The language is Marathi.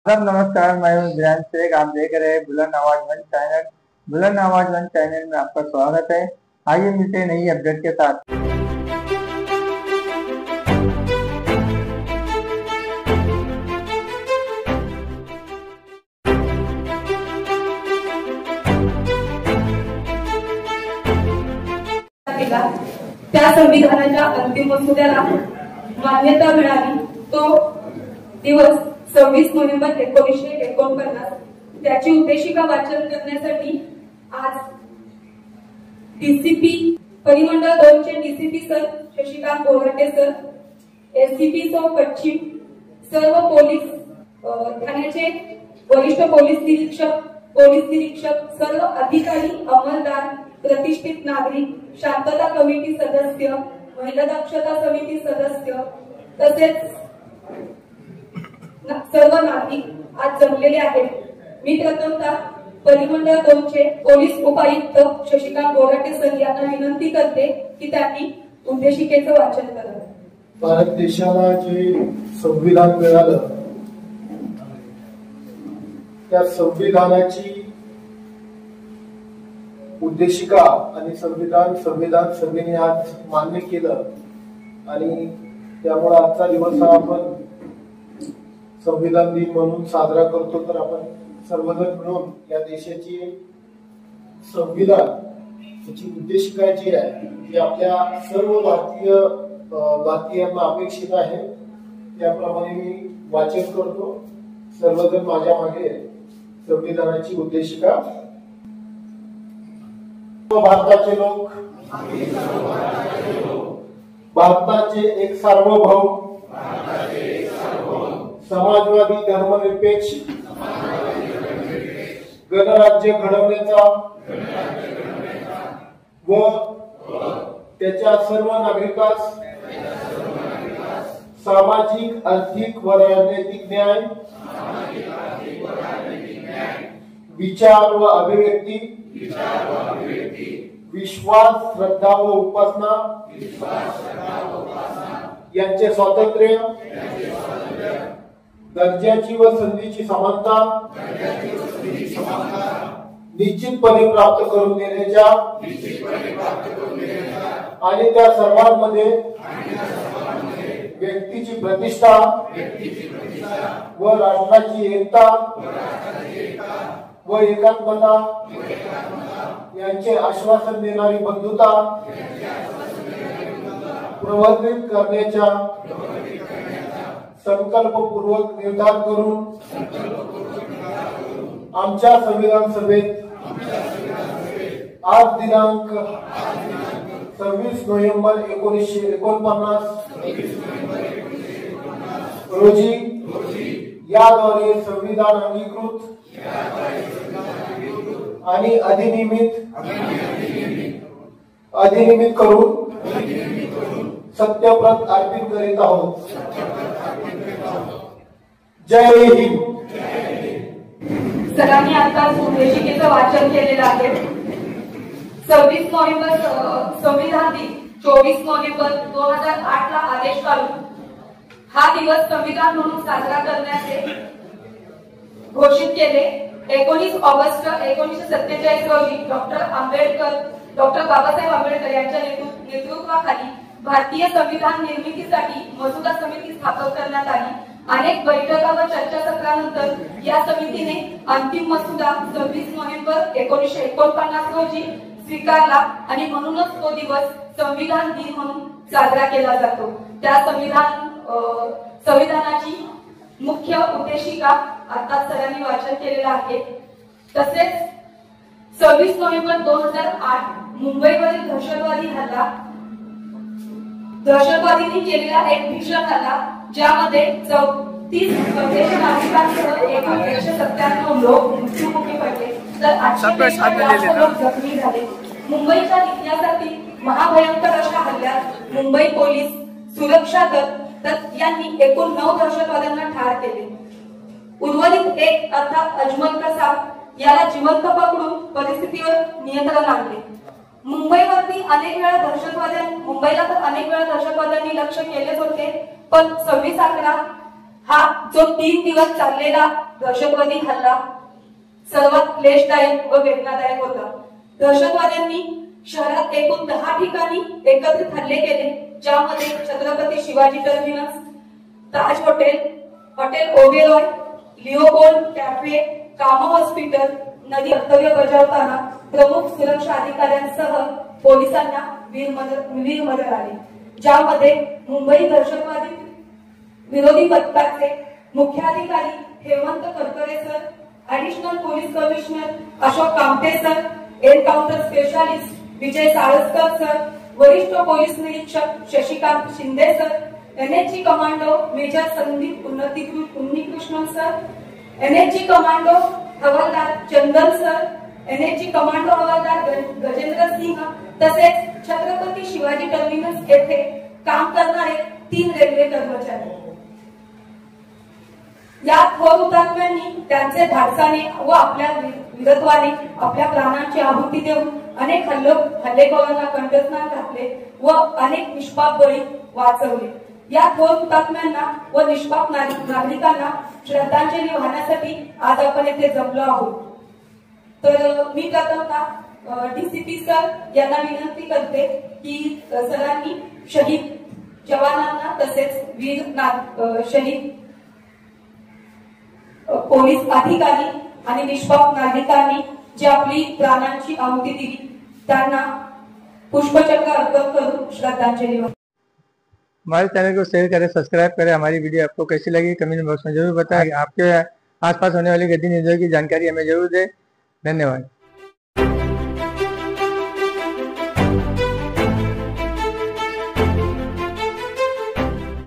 सब नमस्कार, मैं हूँ ध्यान शेख। आप देख रहे हैं बुलंद आवाज वन चैनल। बुलंद आवाज वन चैनल में आपका स्वागत है। आइए मिलते हैं नई अपडेट के साथ। त्या संविधानाच्या अंतिम मसुद्याला मान्यता मिळाली तो दिवस 26 नोव्हेंबर 1949। त्याची उद्देशिका वाचन करण्यासाठी आज डीसीपी परिमंडळ 2 चे DCP sir Shashikant Borate sir, SCP so पश्चिम, सर्व पोलीस ठाण्याचे वरिष्ठ पोलीस निरीक्षक, सर्व अधिकारी, अंमलदार, प्रतिष्ठित नागरिक, शांतता कमिटी सदस्य, महिला दक्षता समिती सदस्य तसेच सर्व नागरिक आज जमलेले आहेत। मी प्रथमतः परिमंडळ 2 चे पोलीस उपायुक्त शशिकांत बोराटे सर यांना विनंती करते की त्यांनी उद्देशिकेचं वाचन करावं। भारत देशाला जे संविधान मिळालं त्या संविधानाची उद्देशिका आणि संविधान सभेने आज मान्य केलं आणि त्यामुळे आजचा दिवस हा आपण संविधान दिन म्हणून साजरा करतो। तर आपण सर्वजण मिळून या देशाची संविधान याची उद्देशिका जी आहे ती आपल्या सर्व भारतीयांना अपेक्षित आहे, त्याप्रमाणे मी वाचन करतो। सर्वजण माझ्या मागे संविधानाची उद्देशिका। भारताचे लोक भारताचे एक सार्वभौम समाजवादी धर्मनिरपेक्ष गणराज्य घडवण्याचा व त्याच्या सर्व नागरिकांस सामाजिक, आर्थिक व राजनैतिक न्याय, विचार व अभिव्यक्ती, विश्वास, श्रद्धा व उपासना यांचे स्वातंत्र्य, दर्जाची व संधीची समानता निश्चितपणे प्राप्त करून देण्याच्या आणि त्या सर्वांमध्ये व्यक्तीची प्रतिष्ठा व राष्ट्राची एकता व एकात्मता यांचे आश्वासन देणारी बंधुता प्रवर्धित करण्याच्या संकल्पपूर्वक निर्धार करून आमच्या संविधान सभेत आज दिनांक 26 नोव्हेंबर 1949 रोजी याद्वारे संविधान अंगीकृत आणि अधिनियमित करून सत्यप्रत अर्पित करीत आहोत। जय हिंद। सरांनी आता उद्देशिकेचं वाचन केलेलं आहे। 26 नोव्हेंबर संविधान दिन 24 नोव्हेंबर 2008 ला आदेश काढून हा दिवस संविधान म्हणून साजरा करण्याचे घोषित केले। 19 ऑगस्ट 1947 रोजी डॉक्टर बाबासाहेब आंबेडकर यांच्या नेतृत्वाखाली भारतीय संविधान निर्मितीसाठी मसुदा समिती स्थापन करण्यात आली। अनेक बैठका व चर्चासत्रानंतर या समितीने अंतिम मसुदा 26 नोव्हेंबर 1949 रोजी स्वीकारला आणि म्हणूनच तो दिवस संविधान दिन म्हणून साजरा केला जातो। त्या संविधानाची मुख्य उद्देशिका आता सरांनी वाचन केलेलं आहे। तसेच 26 नोव्हेंबर 2008 मुंबईवरील दहशतवादींनी केलेला एक भीषण हल्ला, ज्यामध्ये 34 परदेशी नागरिकांसह एकूण 197 लोक मृत्युमुखी पडले तर 800 लोक जखमी झाले। मुंबईच्या इतिहासातील महाभयंकर अशा हल्ल्यात मुंबई पोलीस, सुरक्षा दल यांनी एकूण 9 दहशतवाद्यांना ठार केले। उर्वरित एक अर्थात अजमल कसाब याला जिवंत पकडून परिस्थितीवर नियंत्रण आणले। मुंबईला तर अनेक वेळा दहशतवाद्यांनी लक्ष केलेच होते, पण 26/11 हा जो 3 दिवस चाललेला दहशतवादी हल्ला सर्वात क्लेशदायक व वेदनादायक होता। दहशतवाद्यांनी शहरात एकूण 10 ठिकाणी एकत्रित हल्ले केले, ज्यामध्ये Chhatrapati Shivaji terminus, Taj hotel, hotel Oberoi, Leopold cafe, Cama hospital, नदी कर्तव्य बजावताना प्रमुख सुरक्षा अधिकाऱ्यांसह पोलिसांना वीर मदत आली, ज्यामध्ये मुंबई दहशतवादी विरोधी पथकाचे मुख्याधिकारी Hemant Karkare sir, additional police commissioner Ashok Kamte sir, encounter specialist Vijay Salaskar sir, वरिष्ठ पोलीस निरीक्षक Shashikant Shinde sir, NSG commando major Sandeep Unnikrishnan sir, NSG commando हवालदार चंदन सर, एनएचजी कमांडो हवालदार गजेंद्र सिंह तसेच छत्रपती शिवाजी टर्मिनस येथे काम करणारे 3 रेल्वे कर्मचारी। या थोर हुतात्म्यांनी त्यांचे धाडसाने व आपल्या वीरत्वाने आपल्या प्राणांची आहुती देऊन अनेक हल्लेखोरांना कंठस्नान घातले व अनेक निष्पाप बळी वाचवले। या थोर हुतात्म्यांना व निष्पाप नागरिकांना श्रद्धांजली वाहण्यासाठी आज आपण येथे जमलो आहोत। तर मी प्रथमतः डीसीपी सर यांना विनंती करते की सरांनी शहीद जवानांना तसेच शहीद पोलीस अधिकारी आणि निष्पाप नागरिकांनी जी आपली प्राणांची आहुती दिली त्यांना पुष्पचक्र अर्पण करून श्रद्धांजलि। हमारे चैनल को शेयर करें, सब्सक्राइब करें। हमारी वीडियो आपको कैसी लगी कमेंट बॉक्स में जरूर बताएं। आपके आसपास होने वाली गति न्यूज़ की जानकारी हमें जरूर दें। धन्यवाद।